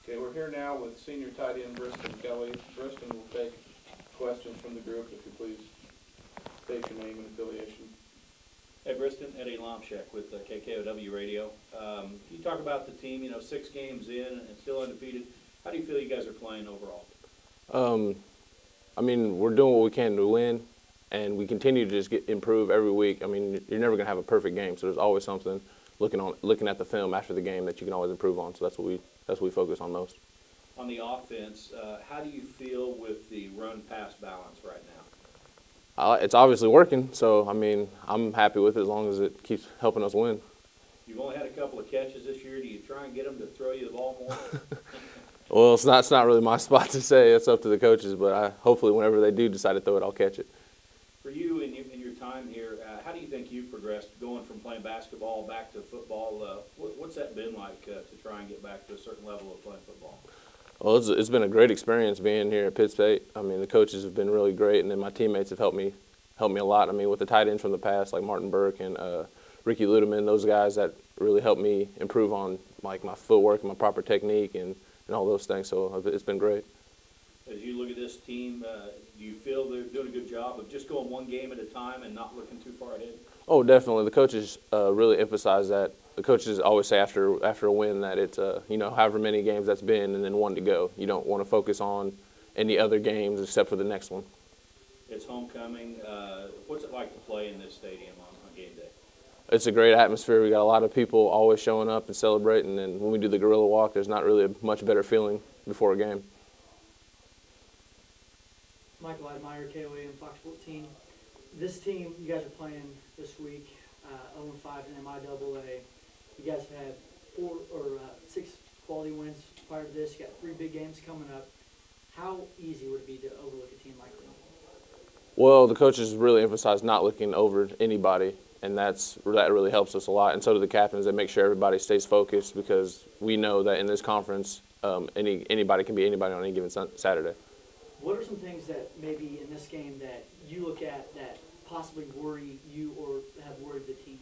Okay, we're here now with senior tight end Bristen Kelly. Bristen will take questions from the group. If you please state your name and affiliation. Hey, Bristen, Eddie Lomchek with KKOW Radio. Can you talk about the team, 6 games in and still undefeated? How do you feel you guys are playing overall? I mean, we're doing what we can to win, and we continue to just improve every week. I mean, you're never going to have a perfect game, so there's always something looking at the film after the game that you can always improve on. So that's what we focus on most. On the offense, how do you feel with the run-pass balance right now? It's obviously working, so I mean, I'm happy with it as long as it keeps helping us win. You've only had a couple of catches this year. Do you try and get them to throw you the ball more? Well, it's not really my spot to say. It's up to the coaches, but hopefully whenever they do decide to throw it, I'll catch it. For you in your time here, how do you think you've progressed going from playing basketball back to football? What's that been like to try and get back to a certain level of playing football? Well, it's been a great experience being here at Pitt State. I mean, the coaches have been really great, and then my teammates have helped me a lot. I mean, with the tight ends from the past, like Martin Burke and Ricky Ludeman, those guys that really helped me improve on like my footwork and my proper technique and all those things. So it's been great. As you look at this team, do you feel they're doing a good job of just going one game at a time and not looking too far ahead? Oh, definitely. The coaches really emphasize that. The coaches always say after a win that it's however many games that's been and then one to go. You don't want to focus on any other games except for the next one. It's homecoming. What's it like to play in this stadium on game day? It's a great atmosphere. We got a lot of people always showing up and celebrating, and when we do the gorilla walk, there's not really a much better feeling before a game. Michael Admire, KOA Fox 14. This team, you guys are playing this week, 0-5 in MIAA. You guys have had 6 quality wins prior to this. You got 3 big games coming up. How easy would it be to overlook a team like them? Well, the coaches really emphasize not looking over anybody, and that really helps us a lot. And so do the captains. They make sure everybody stays focused because we know that in this conference, anybody can be anybody on any given Saturday. What are some things that maybe in this game that you look at that possibly worry you or have worried the team?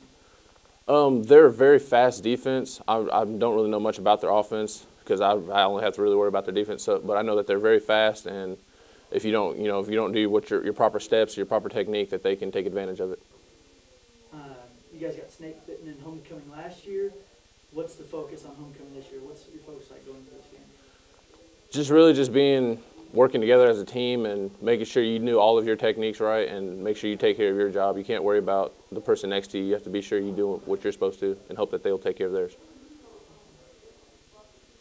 They're a very fast defense. I don't really know much about their offense because I only have to really worry about their defense. But I know that they're very fast, and if you don't do what your proper steps, your proper technique, that they can take advantage of it. You guys got snake bitten in homecoming last year. What's the focus on homecoming this year? What's your focus like going into this game? Just being working together as a team and making sure you knew all of your techniques right and make sure you take care of your job. You can't worry about the person next to you. You have to be sure you do what you're supposed to and hope that they'll take care of theirs.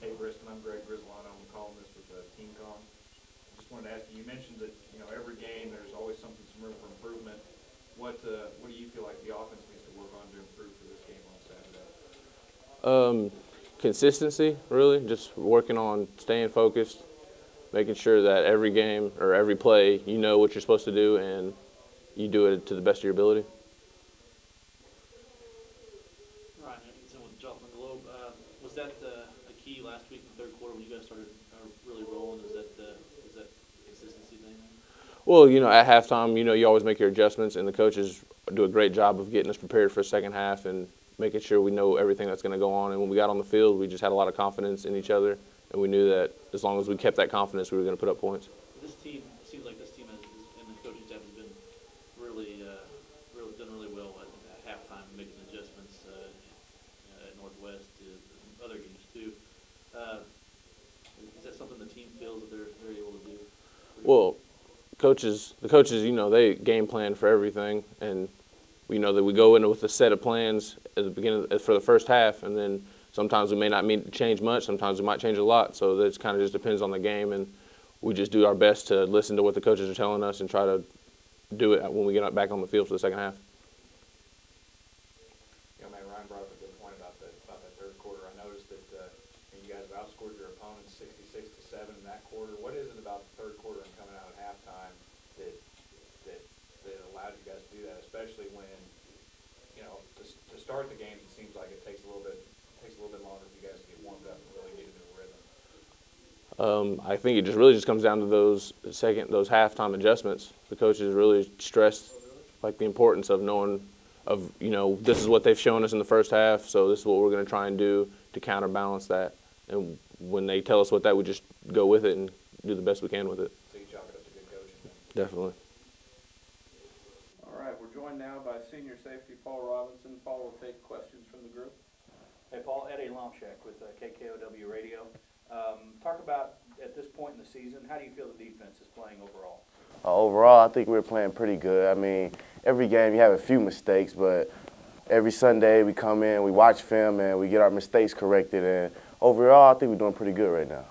Hey, Bristen, I'm Greg Grisolano. I'm a columnist with TeamCom. I just wanted to ask you, you mentioned that every game there's always some room for improvement. What do you feel like the offense needs to work on to improve for this game on Saturday? Consistency, really. Just working on staying focused, making sure that every game or every play you know what you're supposed to do and you do it to the best of your ability. Ryan Atkinson with the Joplin Globe. Was that a key last week in the third quarter when you guys started really rolling? Is that consistency thing? Well, at halftime, you always make your adjustments, and the coaches do a great job of getting us prepared for the second half and making sure we know everything that's going to go on. And when we got on the field, we just had a lot of confidence in each other, and we knew that as long as we kept that confidence, we were going to put up points. This team seems like this team and the coaching staff has been really done really well at halftime, making adjustments at Northwest to other games too. Is that something the team feels that they're able to do? Well, the coaches, they game plan for everything, and we know that we go in with a set of plans at the beginning for the first half, and then sometimes we may not change much, sometimes we might change a lot. So that kind of just depends on the game, and we just do our best to listen to what the coaches are telling us and try to do it when we get back on the field for the second half. Ryan brought up a good point about the third quarter. I noticed that you guys have outscored your opponents 66-7 in that quarter. What is it about the third quarter and coming out at halftime that allowed you guys to do that, especially when to start the games it seems like it takes a little bit longer for you guys to get warmed up and really get into a rhythm? I think it really just comes down to those halftime adjustments. The coaches really stressed like the importance of knowing this is what they've shown us in the first half, so this is what we're going to try and do to counterbalance that. And when they tell us what that, we just go with it and do the best we can with it. So you chalk it up to good coaching then? Definitely. All right, we're joined now by senior safety Paul Robinson. Paul will take questions from the group. Hey, Paul, Eddie Lomchek with KKOW Radio. Talk about, at this point in the season, how do you feel the defense is playing overall? Overall, I think we're playing pretty good. I mean, every game you have a few mistakes, but every Sunday we come in, we watch film, and we get our mistakes corrected. And overall, I think we're doing pretty good right now.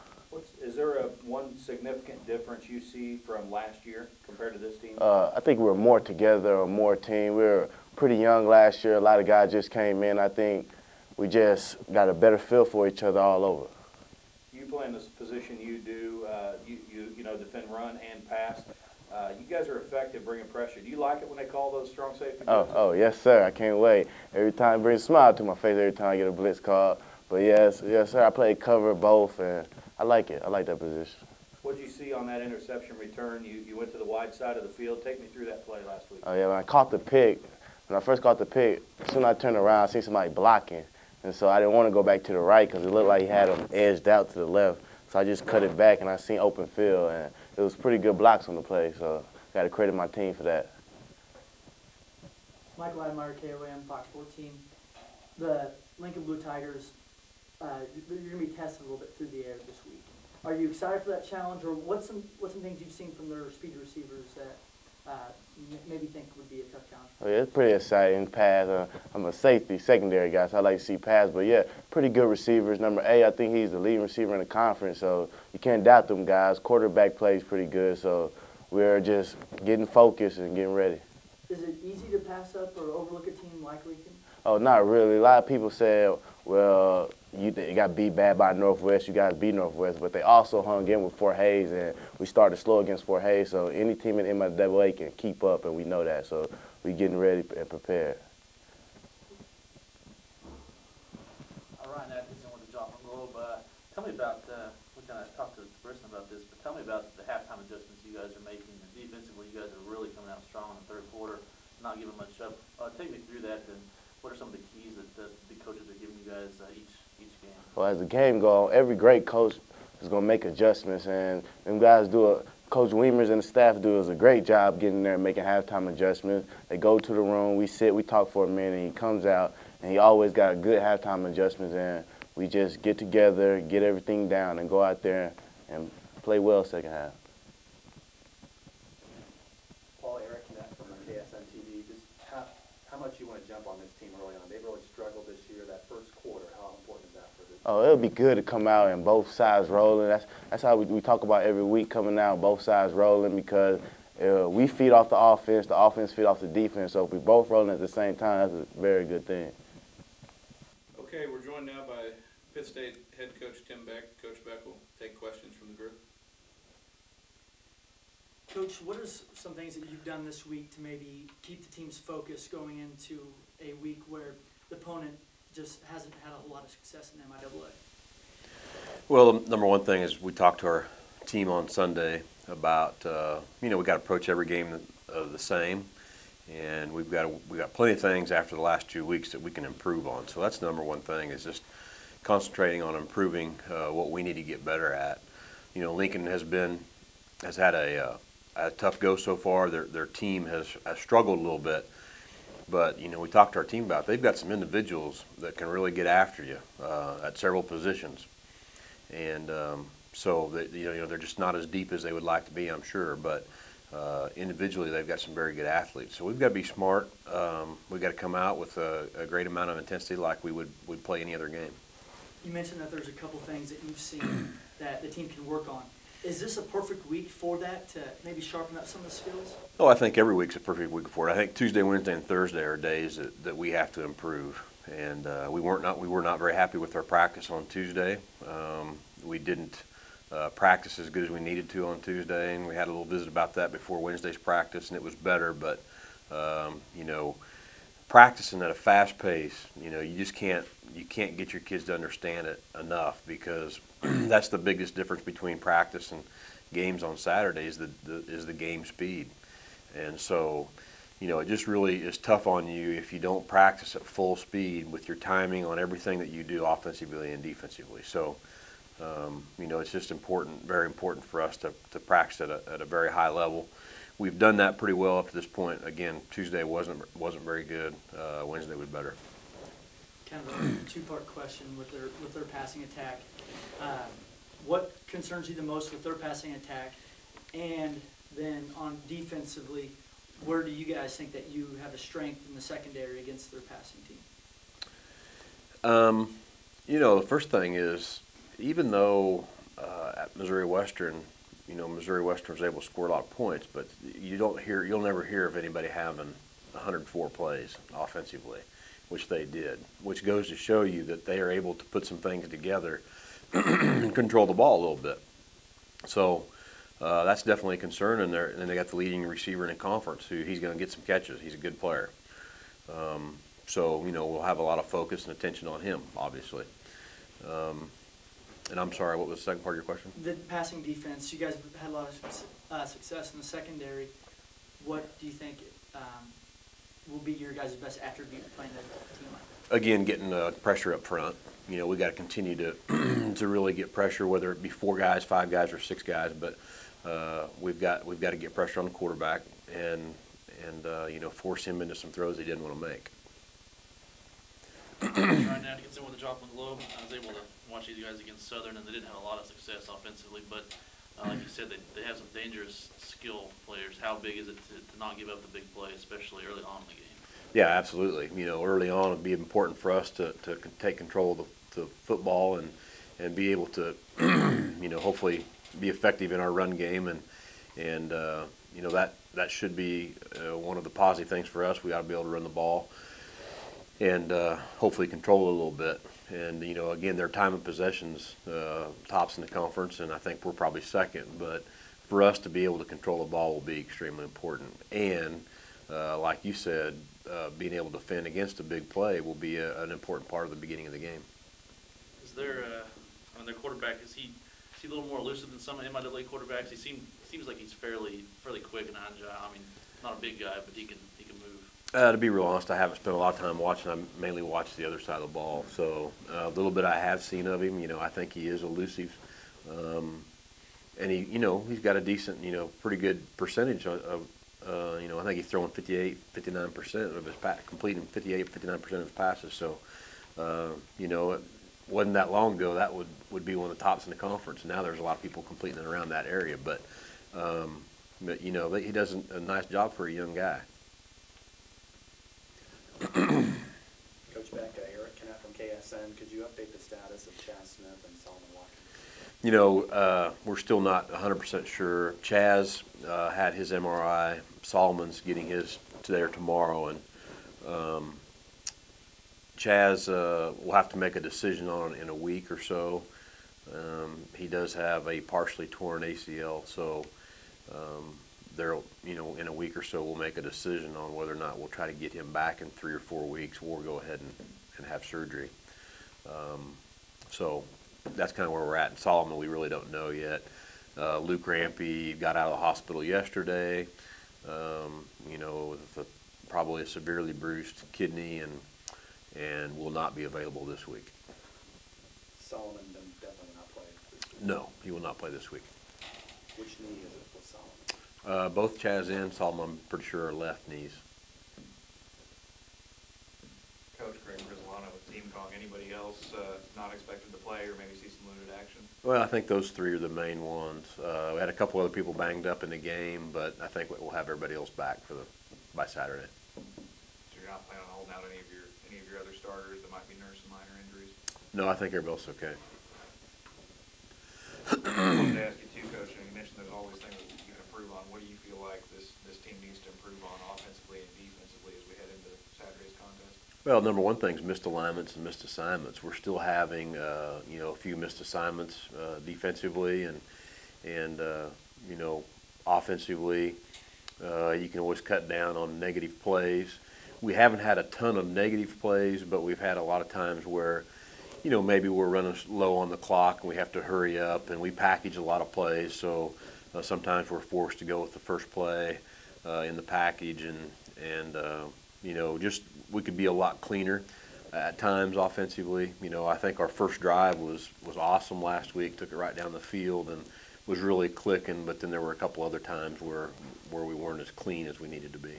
Is there one significant difference you see from last year compared to this team? I think we're more together, a more team. We were pretty young last year. A lot of guys just came in. I think we just got a better feel for each other all over. You play in this position you do, you know, defend run and pass. You guys are effective bringing pressure. Do you like it when they call those strong safety blitzes? Oh, yes, sir. I can't wait. Every time it brings a smile to my face every time I get a blitz call. But yes, sir, I play cover both, and I like it. I like that position. What did you see on that interception return? You went to the wide side of the field. Take me through that play last week. Oh, yeah, when I caught the pick, when I first caught the pick, as soon as I turned around, I seen somebody blocking. And so I didn't want to go back to the right because it looked like he had him edged out to the left. So I just cut it back, and I seen open field, and it was pretty good blocks on the play. So got to credit my team for that. Michael Admire, KOM, Fox 14. The Lincoln Blue Tigers, you're going to be tested a little bit through the air this week. Are you excited for that challenge, or what's some things you've seen from their speed receivers that you maybe think would be a tough challenge? Oh, yeah, it's pretty exciting pass. I'm a safety, secondary guy, so I like to see pass. But, yeah, pretty good receivers. Number 8, I think he's the leading receiver in the conference, so you can't doubt them guys. Quarterback plays pretty good, so we're just getting focused and getting ready. Is it easy to pass up or overlook a team like Lincoln? Oh, not really. A lot of people say, well, you got beat bad by Northwest. You guys beat Northwest. But they also hung in with Fort Hays, and we started slow against Fort Hays. So any team in MIAA can keep up, and we know that. So we're getting ready and prepared. Ryan Atkinson with the Joplin Globe. Tell me about, we kind of talked to Bristen about this, but tell me about the halftime adjustments you guys are making. Defensively, you guys are really coming out strong in the third quarter, not giving much up. Take me through that, and what are some of the keys that the coaches are giving you guys each game? Well, as the game goes on, every great coach is going to make adjustments, and them guys Coach Weemers and the staff do a great job getting there and making halftime adjustments. They go to the room, we sit, we talk for a minute, and he comes out, and he always got a good halftime adjustments, and we just get together, get everything down, and go out there and play well second half. Paul, Eric Knapp from KSN TV. Just how much you want to jump on this team early on? They've really struggled this year. That first quarter, how important is that for this? Oh, it'll be good to come out and both sides rolling. That's how we talk about every week, coming out, both sides rolling, because we feed off the offense feed off the defense. So if we both rolling at the same time, that's a very good thing. Okay, we're joined now by Pitt State head coach Tim Beck. Coach Beck will take questions from the group. Coach, what are some things that you've done this week to maybe keep the team's focus going into a week where the opponent just hasn't had a whole lot of success in MIAA? Well, the number one thing is we talked to our team on Sunday about, we got to approach every game the same, and we got plenty of things after the last 2 weeks that we can improve on. So that's the number one thing, is just concentrating on improving what we need to get better at. Lincoln has had a tough go so far. Their team has struggled a little bit, but we talked to our team about it. They've got some individuals that can really get after you at several positions, and so they're just not as deep as they would like to be, I'm sure. But individually, they've got some very good athletes. So we've got to be smart. We've got to come out with a great amount of intensity, like we would play any other game. You mentioned that there's a couple things that you've seen that the team can work on. Is this a perfect week for that, to maybe sharpen up some of the skills? Oh, I think every week's a perfect week for it. I think Tuesday, Wednesday, and Thursday are days that we have to improve. And we were not very happy with our practice on Tuesday. We didn't practice as good as we needed to on Tuesday, and we had a little visit about that before Wednesday's practice, and it was better. But practicing at a fast pace, you just can't get your kids to understand it enough, because that's the biggest difference between practice and games on Saturdays is the game speed. And so, it just really is tough on you if you don't practice at full speed with your timing on everything that you do offensively and defensively. So You know, it's just important, very important for us to practice at a very high level. We've done that pretty well up to this point. Again, Tuesday wasn't very good. Wednesday was better. Kind of a two-part question with their passing attack. What concerns you the most with their passing attack? And then on defensively, where do you guys think that you have a strength in the secondary against their passing team? You know, the first thing is, even though at Missouri Western, you know, Missouri Western was able to score a lot of points, but you'll never hear of anybody having 104 plays offensively, which they did, which goes to show you that they are able to put some things together and control the ball a little bit. So that's definitely a concern, and then they got the leading receiver in the conference who he's going to get some catches. He's a good player. So, you know, we'll have a lot of focus and attention on him, obviously. And I'm sorry, what was the second part of your question? The passing defense, you guys have had a lot of success in the secondary. What do you think will be your guys' best attribute playing a team like that? Again, getting pressure up front. You know, we got to continue to to really get pressure, whether it be 4 guys, 5 guys, or 6 guys. But we've got to get pressure on the quarterback and you know, force him into some throws he didn't want to make. Right now to get someone with a drop on the globe, I was able to watch these guys against Southern, and they didn't have a lot of success offensively, but like you said, they have some dangerous skill players. How big is it to not give up the big play, especially early on in the game? Yeah, absolutely. You know, early on it'd be important for us to take control of the football and be able to, you know, hopefully be effective in our run game, and you know, that should be one of the positive things for us. We got to be able to run the ball and hopefully control it a little bit. And, you know, again, their time of possessions tops in the conference, and I think we're probably second. But for us to be able to control the ball will be extremely important. And like you said, being able to defend against a big play will be an important part of the beginning of the game. Is there, I mean, their quarterback, is he a little more elusive than some MIAA quarterbacks? He seems like he's fairly quick and agile. I mean, not a big guy, but he can move. To be real honest, I haven't spent a lot of time watching. I mainly watch the other side of the ball. So a little bit I have seen of him. You know, I think he is elusive, and he, you know, he's got a decent, you know, pretty good percentage of you know, I think he's throwing 59% of his completing 59% of his passes. So you know, it wasn't that long ago that would be one of the tops in the conference. Now there's a lot of people completing it around that area, but you know, he does a nice job for a young guy. Coach Beck, Eric Knapp from KSN. Could you update the status of Chaz Smith and Solomon Watkins? You know, we're still not 100% sure. Chaz had his MRI. Solomon's getting his today or tomorrow, and Chaz will have to make a decision on in a week or so. He does have a partially torn ACL, so there, you know, in a week or so we'll make a decision on whether or not we'll try to get him back in 3 or 4 weeks, or go ahead and have surgery. So that's kind of where we're at. And Solomon, we really don't know yet. Luke Rampy got out of the hospital yesterday, you know, with probably a severely bruised kidney, and will not be available this week. Solomon definitely will not play this week. No, he will not play this week. Which knee is it with Solomon? Both Chaz and Solomon, I'm pretty sure, are left knees. Coach Greg Grizzolano with Team Kong. Anybody else not expected to play or maybe see some limited action? Well, I think those 3 are the main ones. We had a couple other people banged up in the game, but I think we'll have everybody else back by Saturday. So you're not planning on holding out any of your other starters that might be nursing minor injuries? No, I think everybody else is okay. I wanted to ask you too, Coach, and you mentioned there's always things that you can improve on. What do you feel like this team needs to improve on offensively and defensively as we head into Saturday's contest? Well, number one thing is missed alignments and missed assignments. We're still having, you know, a few missed assignments defensively, and you know, offensively, you can always cut down on negative plays. We haven't had a ton of negative plays, but we've had a lot of times where, you know, maybe we're running low on the clock and we have to hurry up, and we package a lot of plays. So sometimes we're forced to go with the first play in the package, and you know, just we could be a lot cleaner. at times offensively. You know, I think our first drive was awesome last week. Took it right down the field and was really clicking. But then there were a couple other times where we weren't as clean as we needed to be.